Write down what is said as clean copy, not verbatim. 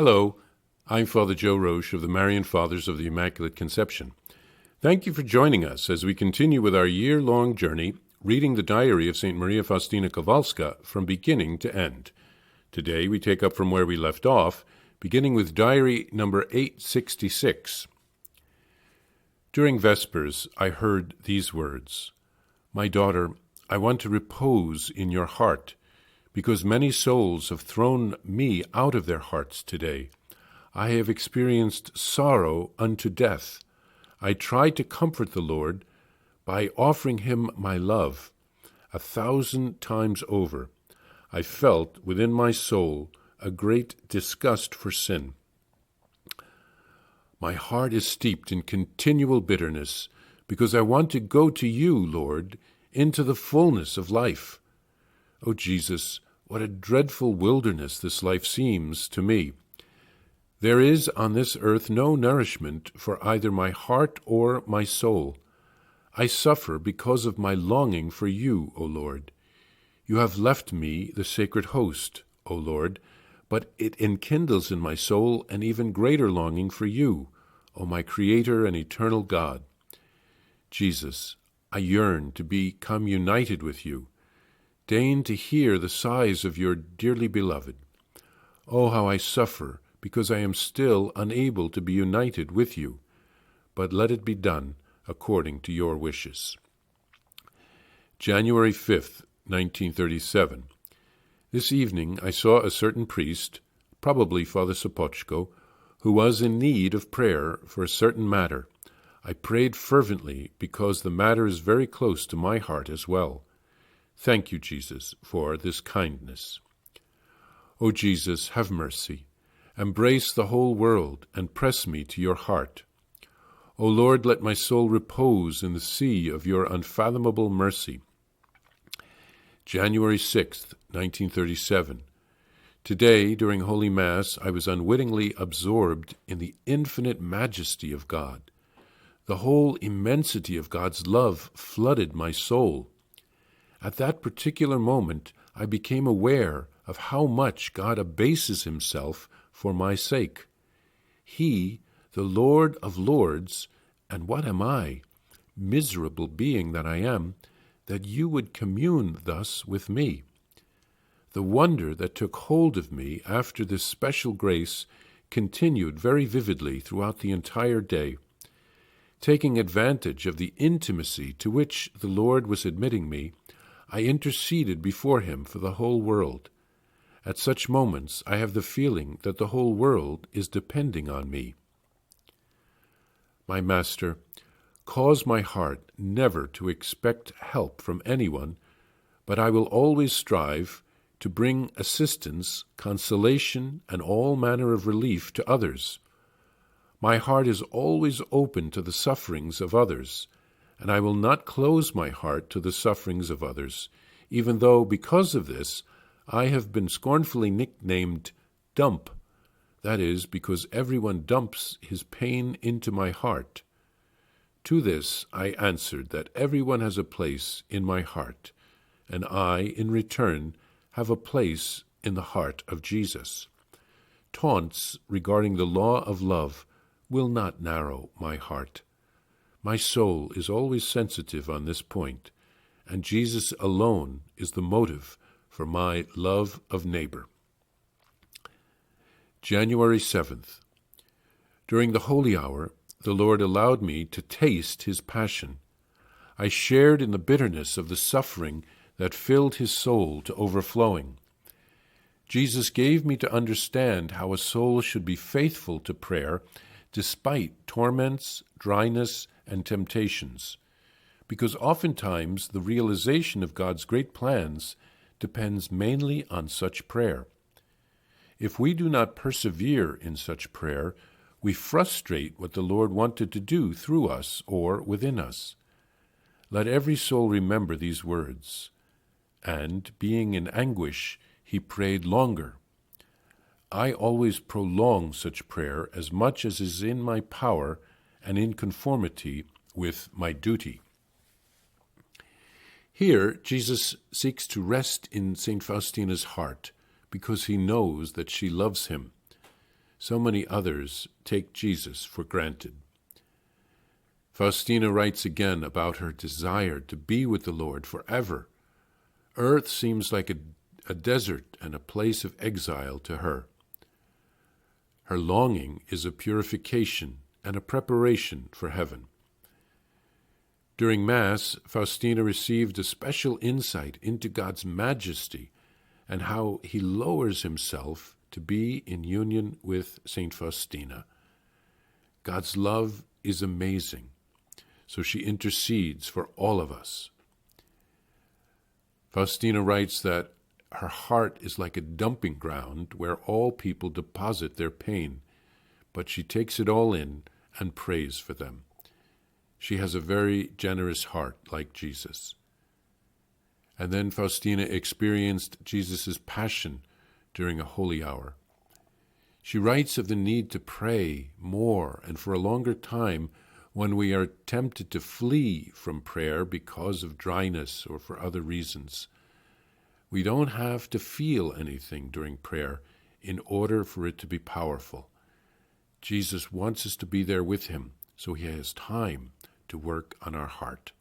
Hello, I'm Father Joe Roesch of the Marian Fathers of the Immaculate Conception. Thank you for joining us as we continue with our year-long journey reading the diary of St. Maria Faustina Kowalska from beginning to end. Today we take up from where we left off, beginning with diary number 866. During Vespers, I heard these words, "My daughter, I want to repose in your heart, because many souls have thrown me out of their hearts today. I have experienced sorrow unto death. I tried to comfort the Lord by offering him my love. 1,000 times over, I felt within my soul a great disgust for sin. My heart is steeped in continual bitterness, because I want to go to you, Lord, into the fullness of life. O Jesus, what a dreadful wilderness this life seems to me. There is on this earth no nourishment for either my heart or my soul. I suffer because of my longing for you, O Lord. You have left me the sacred host, O Lord, but it enkindles in my soul an even greater longing for you, O my Creator and eternal God. Jesus, I yearn to become united with you. Deign to hear the sighs of your dearly beloved. Oh, how I suffer, because I am still unable to be united with you, but let it be done according to your wishes." January 5th, 1937. This evening I saw a certain priest, probably Father Sopochko, who was in need of prayer for a certain matter. I prayed fervently because the matter is very close to my heart as well. Thank you, Jesus, for this kindness. O Jesus, have mercy. Embrace the whole world and press me to your heart. O Lord, let my soul repose in the sea of your unfathomable mercy. January 6th, 1937. Today, during Holy Mass, I was unwittingly absorbed in the infinite majesty of God. The whole immensity of God's love flooded my soul. At that particular moment, I became aware of how much God abases himself for my sake. He, the Lord of Lords, and what am I, miserable being that I am, that you would commune thus with me? The wonder that took hold of me after this special grace continued very vividly throughout the entire day. Taking advantage of the intimacy to which the Lord was admitting me, I interceded before him for the whole world. At such moments, I have the feeling that the whole world is depending on me. My Master, cause my heart never to expect help from anyone, but I will always strive to bring assistance, consolation, and all manner of relief to others. My heart is always open to the sufferings of others, and I will not close my heart to the sufferings of others, even though, because of this, I have been scornfully nicknamed Dump. That is, because everyone dumps his pain into my heart. To this I answered that everyone has a place in my heart, and I, in return, have a place in the heart of Jesus. Taunts regarding the law of love will not narrow my heart. My soul is always sensitive on this point, and Jesus alone is the motive for my love of neighbor. January 7th. During the Holy Hour, the Lord allowed me to taste his passion. I shared in the bitterness of the suffering that filled his soul to overflowing. Jesus gave me to understand how a soul should be faithful to prayer despite torments, dryness, and temptations, because oftentimes the realization of God's great plans depends mainly on such prayer. If we do not persevere in such prayer, we frustrate what the Lord wanted to do through us or within us. Let every soul remember these words. And, being in anguish, he prayed longer. I always prolong such prayer as much as is in my power and in conformity with my duty. Here, Jesus seeks to rest in St. Faustina's heart because he knows that she loves him. so many others take Jesus for granted. Faustina writes again about her desire to be with the Lord forever. Earth seems like a desert and a place of exile to her. Her longing is a purification and a preparation for heaven. During Mass, Faustina received a special insight into God's majesty and how he lowers himself to be in union with St. Faustina. God's love is amazing, so she intercedes for all of us. Faustina writes that her heart is like a dumping ground where all people deposit their pain, but she takes it all in and prays for them. She has a very generous heart like Jesus. And then Faustina experienced Jesus' passion during a holy hour. She writes of the need to pray more and for a longer time when we are tempted to flee from prayer because of dryness or for other reasons. We don't have to feel anything during prayer in order for it to be powerful. Jesus wants us to be there with him, so he has time to work on our heart.